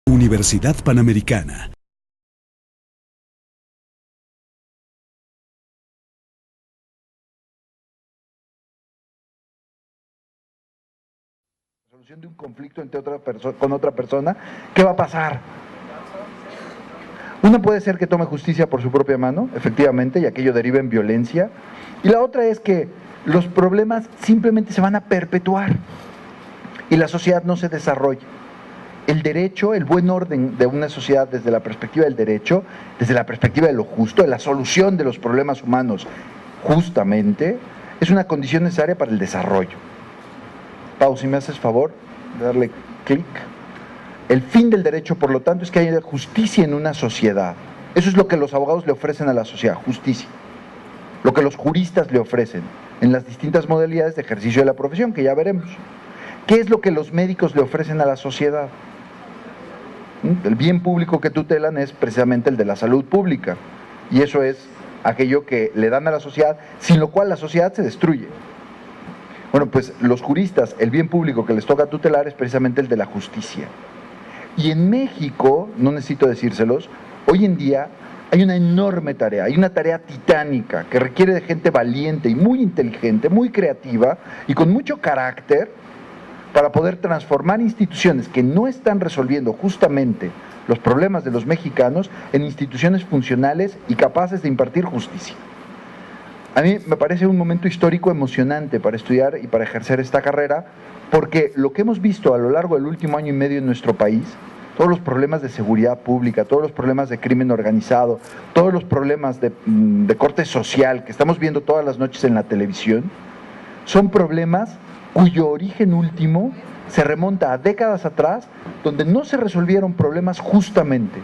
Universidad Panamericana. Resolución de un conflicto entre con otra persona, ¿qué va a pasar? Una puede ser que tome justicia por su propia mano, efectivamente, y aquello deriva en violencia, y la otra es que los problemas simplemente se van a perpetuar y la sociedad no se desarrolla. El derecho, el buen orden de una sociedad desde la perspectiva del derecho, desde la perspectiva de lo justo, de la solución de los problemas humanos, justamente, es una condición necesaria para el desarrollo. Pau, si me haces favor de darle clic. El fin del derecho, por lo tanto, es que haya justicia en una sociedad. Eso es lo que los abogados le ofrecen a la sociedad, justicia. Lo que los juristas le ofrecen en las distintas modalidades de ejercicio de la profesión, que ya veremos. ¿Qué es lo que los médicos le ofrecen a la sociedad? El bien público que tutelan es precisamente el de la salud pública. Y eso es aquello que le dan a la sociedad, sin lo cual la sociedad se destruye. Bueno, pues los juristas, el bien público que les toca tutelar es precisamente el de la justicia. Y en México, no necesito decírselos, hoy en día hay una enorme tarea, hay una tarea titánica que requiere de gente valiente y muy inteligente, muy creativa y con mucho carácter para poder transformar instituciones que no están resolviendo justamente los problemas de los mexicanos en instituciones funcionales y capaces de impartir justicia. A mí me parece un momento histórico emocionante para estudiar y para ejercer esta carrera, porque lo que hemos visto a lo largo del último año y medio en nuestro país, todos los problemas de seguridad pública, todos los problemas de crimen organizado, todos los problemas de corte social que estamos viendo todas las noches en la televisión, son problemas cuyo origen último se remonta a décadas atrás, donde no se resolvieron problemas justamente.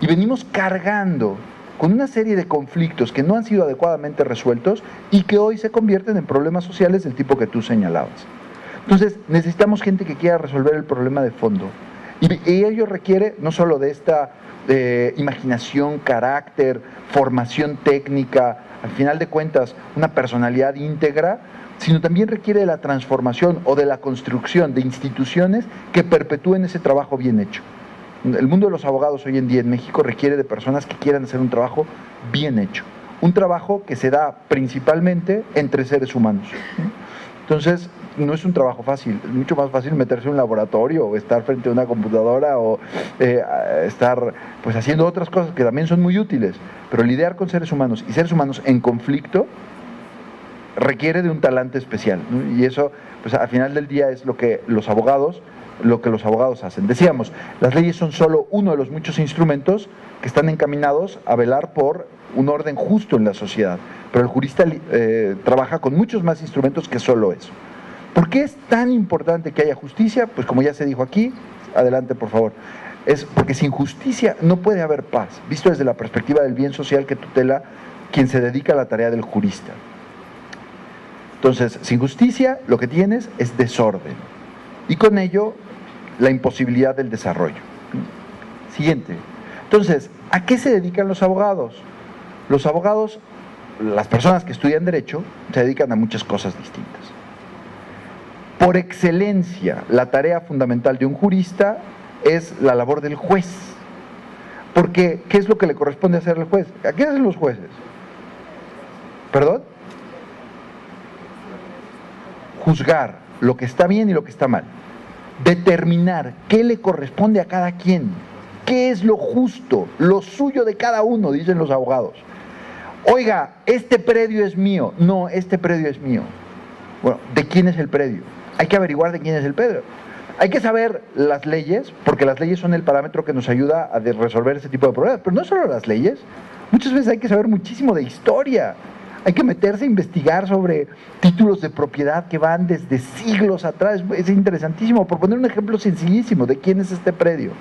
Y venimos cargando con una serie de conflictos que no han sido adecuadamente resueltos y que hoy se convierten en problemas sociales del tipo que tú señalabas. Entonces, necesitamos gente que quiera resolver el problema de fondo. Y ello requiere no solo de esta imaginación, carácter, formación técnica, al final de cuentas, una personalidad íntegra, sino también requiere de la transformación o de la construcción de instituciones que perpetúen ese trabajo bien hecho. El mundo de los abogados hoy en día en México requiere de personas que quieran hacer un trabajo bien hecho, un trabajo que se da principalmente entre seres humanos. Entonces, no es un trabajo fácil, es mucho más fácil meterse en un laboratorio o estar frente a una computadora o estar pues haciendo otras cosas que también son muy útiles, pero lidiar con seres humanos y seres humanos en conflicto requiere de un talante especial, ¿no? Y eso, pues al final del día es lo que los abogados hacen. Decíamos, las leyes son solo uno de los muchos instrumentos que están encaminados a velar por un orden justo en la sociedad, pero el jurista trabaja con muchos más instrumentos que solo eso. ¿Por qué es tan importante que haya justicia? Pues como ya se dijo aquí, adelante por favor, es porque sin justicia no puede haber paz, visto desde la perspectiva del bien social que tutela quien se dedica a la tarea del jurista. Entonces, sin justicia lo que tienes es desorden y con ello la imposibilidad del desarrollo. Siguiente. Entonces, ¿a qué se dedican los abogados? Los abogados, las personas que estudian derecho, se dedican a muchas cosas distintas. Por excelencia, la tarea fundamental de un jurista es la labor del juez. Porque, ¿qué es lo que le corresponde hacer al juez? ¿A qué hacen los jueces? ¿Perdón? Juzgar lo que está bien y lo que está mal. Determinar qué le corresponde a cada quien. ¿Qué es lo justo? Lo suyo de cada uno, dicen los abogados. Oiga, este predio es mío. No, este predio es mío. Bueno, ¿de quién es el predio? Hay que averiguar de quién es el predio. Hay que saber las leyes, porque las leyes son el parámetro que nos ayuda a resolver ese tipo de problemas. Pero no solo las leyes, muchas veces hay que saber muchísimo de historia. Hay que meterse a investigar sobre títulos de propiedad que van desde siglos atrás. Es interesantísimo. Por poner un ejemplo sencillísimo de quién es este predio.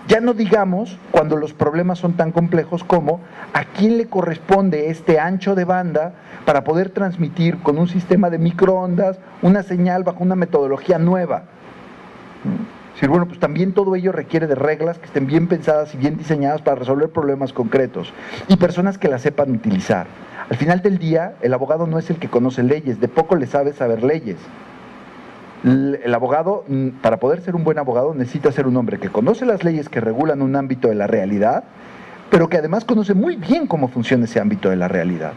Ya no digamos cuando los problemas son tan complejos como a quién le corresponde este ancho de banda para poder transmitir con un sistema de microondas una señal bajo una metodología nueva. Sí, bueno, pues también todo ello requiere de reglas que estén bien pensadas y bien diseñadas para resolver problemas concretos y personas que las sepan utilizar. Al final del día, el abogado no es el que conoce leyes, de poco le sabe saber leyes. El abogado, para poder ser un buen abogado, necesita ser un hombre que conoce las leyes que regulan un ámbito de la realidad, pero que además conoce muy bien cómo funciona ese ámbito de la realidad.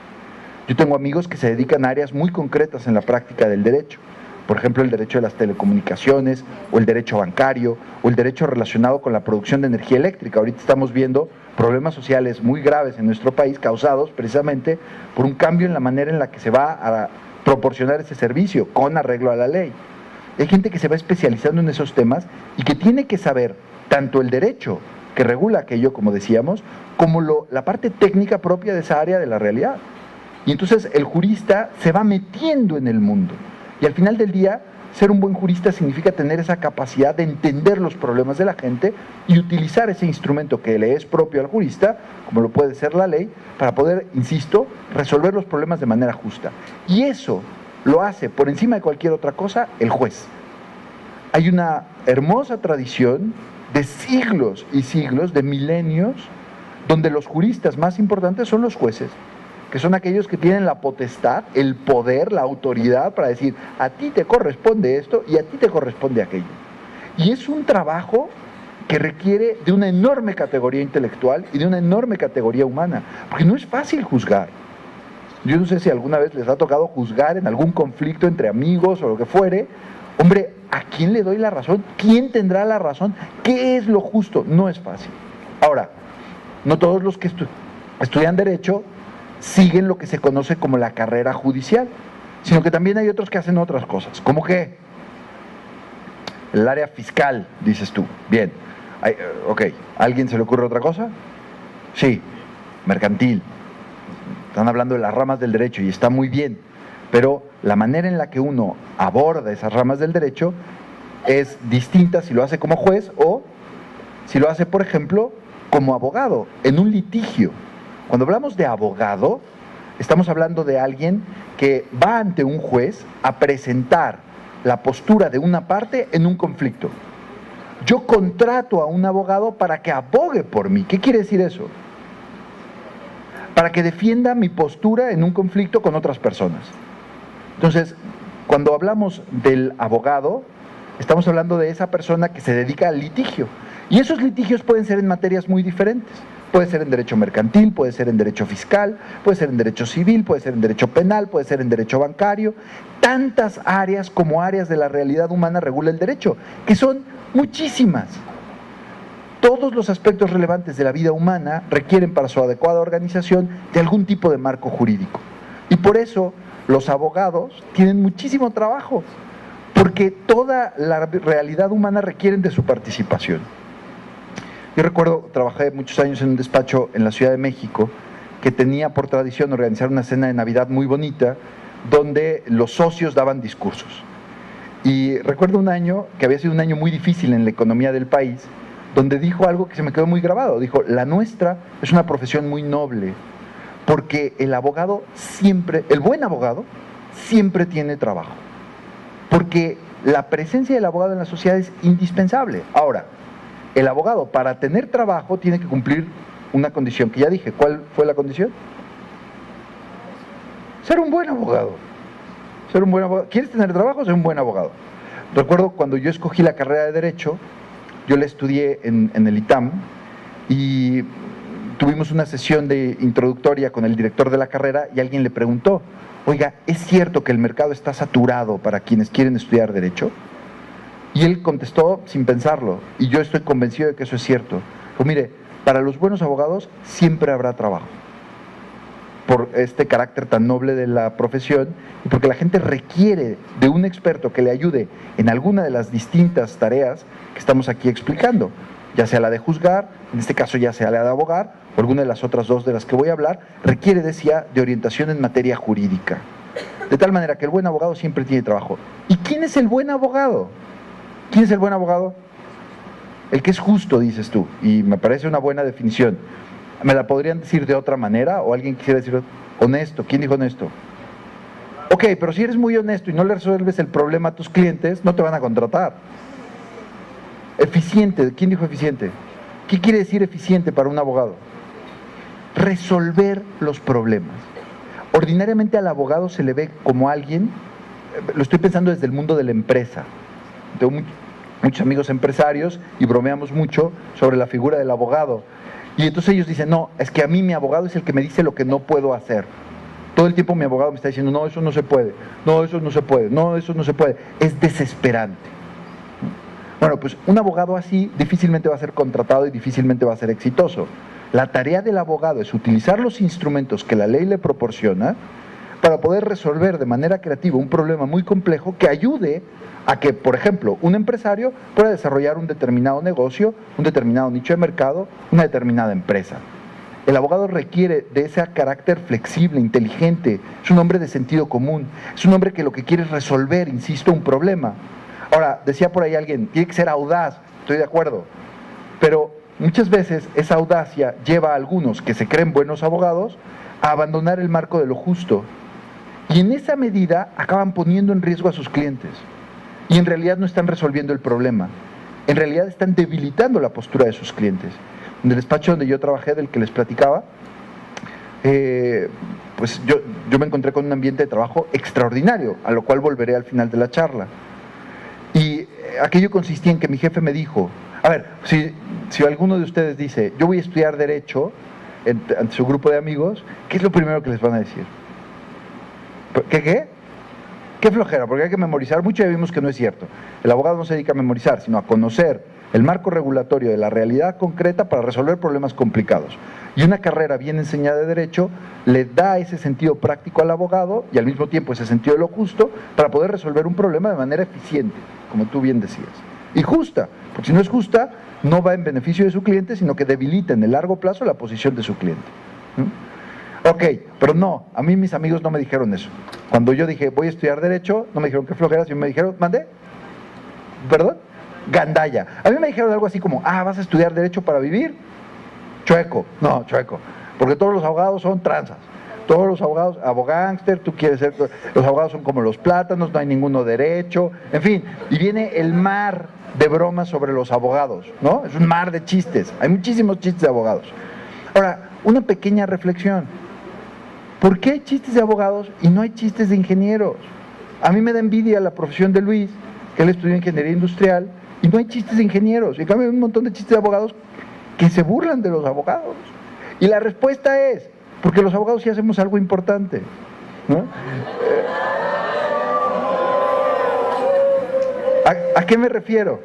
Yo tengo amigos que se dedican a áreas muy concretas en la práctica del derecho. Por ejemplo, el derecho de las telecomunicaciones, o el derecho bancario, o el derecho relacionado con la producción de energía eléctrica. Ahorita estamos viendo problemas sociales muy graves en nuestro país causados precisamente por un cambio en la manera en la que se va a proporcionar ese servicio con arreglo a la ley. Hay gente que se va especializando en esos temas y que tiene que saber tanto el derecho que regula aquello, como decíamos, como la parte técnica propia de esa área de la realidad. Y entonces el jurista se va metiendo en el mundo. Y al final del día, ser un buen jurista significa tener esa capacidad de entender los problemas de la gente y utilizar ese instrumento que le es propio al jurista, como lo puede ser la ley, para poder, insisto, resolver los problemas de manera justa. Y eso lo hace, por encima de cualquier otra cosa, el juez. Hay una hermosa tradición de siglos y siglos, de milenios, donde los juristas más importantes son los jueces, que son aquellos que tienen la potestad, el poder, la autoridad para decir, a ti te corresponde esto y a ti te corresponde aquello. Y es un trabajo que requiere de una enorme categoría intelectual y de una enorme categoría humana, porque no es fácil juzgar. Yo no sé si alguna vez les ha tocado juzgar en algún conflicto entre amigos o lo que fuere. Hombre, ¿a quién le doy la razón? ¿Quién tendrá la razón? ¿Qué es lo justo? No es fácil. Ahora, no todos los que estudian Derecho siguen lo que se conoce como la carrera judicial, sino que también hay otros que hacen otras cosas. ¿Cómo qué? El área fiscal, dices tú. Bien. Ok. ¿A alguien se le ocurre otra cosa? Sí. Mercantil. Están hablando de las ramas del derecho y está muy bien, pero la manera en la que uno aborda esas ramas del derecho es distinta si lo hace como juez o si lo hace, por ejemplo, como abogado, en un litigio. Cuando hablamos de abogado, estamos hablando de alguien que va ante un juez a presentar la postura de una parte en un conflicto. Yo contrato a un abogado para que abogue por mí. ¿Qué quiere decir eso? Para que defienda mi postura en un conflicto con otras personas. Entonces, cuando hablamos del abogado, estamos hablando de esa persona que se dedica al litigio. Y esos litigios pueden ser en materias muy diferentes. Puede ser en derecho mercantil, puede ser en derecho fiscal, puede ser en derecho civil, puede ser en derecho penal, puede ser en derecho bancario. Tantas áreas como áreas de la realidad humana regula el derecho, que son muchísimas. Todos los aspectos relevantes de la vida humana requieren para su adecuada organización de algún tipo de marco jurídico. Y por eso los abogados tienen muchísimo trabajo, porque toda la realidad humana requiere de su participación. Yo recuerdo, trabajé muchos años en un despacho en la Ciudad de México que tenía por tradición organizar una cena de Navidad muy bonita donde los socios daban discursos. Y recuerdo un año que había sido un año muy difícil en la economía del país, donde dijo algo que se me quedó muy grabado. Dijo, la nuestra es una profesión muy noble, porque el abogado siempre, el buen abogado, siempre tiene trabajo. Porque la presencia del abogado en la sociedad es indispensable. Ahora, el abogado, para tener trabajo, tiene que cumplir una condición que ya dije. ¿Cuál fue la condición? Ser un buen abogado. Ser un buen abogado. ¿Quieres tener trabajo? Ser un buen abogado. Recuerdo cuando yo escogí la carrera de Derecho, yo la estudié en el ITAM y tuvimos una sesión de introductoria con el director de la carrera y alguien le preguntó, oiga, ¿es cierto que el mercado está saturado para quienes quieren estudiar Derecho? Y él contestó sin pensarlo, y yo estoy convencido de que eso es cierto. Pues mire, para los buenos abogados siempre habrá trabajo, por este carácter tan noble de la profesión y porque la gente requiere de un experto que le ayude en alguna de las distintas tareas que estamos aquí explicando, ya sea la de juzgar, en este caso ya sea la de abogar, o alguna de las otras dos de las que voy a hablar, requiere, decía, de orientación en materia jurídica. De tal manera que el buen abogado siempre tiene trabajo. ¿Y quién es el buen abogado? ¿Quién es el buen abogado? El que es justo, dices tú, y me parece una buena definición. ¿Me la podrían decir de otra manera? ¿O alguien quisiera decir honesto? ¿Quién dijo honesto? Ok, pero si eres muy honesto y no le resuelves el problema a tus clientes, no te van a contratar. Eficiente, ¿quién dijo eficiente? ¿Qué quiere decir eficiente para un abogado? Resolver los problemas. Ordinariamente al abogado se le ve como alguien lo estoy pensando desde el mundo de la empresa. Tengo muchos amigos empresarios y bromeamos mucho sobre la figura del abogado. Y entonces ellos dicen, no, es que a mí mi abogado es el que me dice lo que no puedo hacer. Todo el tiempo mi abogado me está diciendo, no, eso no se puede, no, eso no se puede, no, eso no se puede. Es desesperante. Bueno, pues un abogado así difícilmente va a ser contratado y difícilmente va a ser exitoso. La tarea del abogado es utilizar los instrumentos que la ley le proporciona para poder resolver de manera creativa un problema muy complejo que ayude a que, por ejemplo, un empresario pueda desarrollar un determinado negocio, un determinado nicho de mercado, una determinada empresa. El abogado requiere de ese carácter flexible, inteligente, es un hombre de sentido común, es un hombre que lo que quiere es resolver, insisto, un problema. Ahora, decía por ahí alguien, tiene que ser audaz, estoy de acuerdo, pero muchas veces esa audacia lleva a algunos que se creen buenos abogados a abandonar el marco de lo justo y en esa medida acaban poniendo en riesgo a sus clientes y en realidad no están resolviendo el problema, en realidad están debilitando la postura de sus clientes. En el despacho donde yo trabajé, del que les platicaba, pues yo me encontré con un ambiente de trabajo extraordinario, a lo cual volveré al final de la charla. Y aquello consistía en que mi jefe me dijo, a ver, si alguno de ustedes dice, yo voy a estudiar Derecho ante su grupo de amigos, ¿qué es lo primero que les van a decir? ¿Qué? Qué flojera, porque hay que memorizar mucho y ya vimos que no es cierto. El abogado no se dedica a memorizar, sino a conocer el marco regulatorio de la realidad concreta para resolver problemas complicados. Y una carrera bien enseñada de Derecho le da ese sentido práctico al abogado y al mismo tiempo ese sentido de lo justo para poder resolver un problema de manera eficiente, como tú bien decías. Y justa, porque si no es justa, no va en beneficio de su cliente, sino que debilita en el largo plazo la posición de su cliente. Ok, pero no, a mí mis amigos no me dijeron eso. Cuando yo dije, voy a estudiar Derecho, no me dijeron qué flojera, sino me dijeron, ¿mandé? ¿Perdón? Gandalla. A mí me dijeron algo así como, ¿vas a estudiar Derecho para vivir? Chueco. No, chueco. Porque todos los abogados son tranzas. Todos los abogados, abogánster, tú quieres ser, los abogados son como los plátanos, no hay ninguno derecho, en fin. Y viene el mar de bromas sobre los abogados, ¿no? Es un mar de chistes. Hay muchísimos chistes de abogados. Ahora, una pequeña reflexión. ¿Por qué hay chistes de abogados y no hay chistes de ingenieros? A mí me da envidia la profesión de Luis, que él estudió ingeniería industrial, y no hay chistes de ingenieros. Y en cambio hay un montón de chistes de abogados que se burlan de los abogados. Y la respuesta es, porque los abogados sí hacemos algo importante, ¿no? ¿A qué me refiero?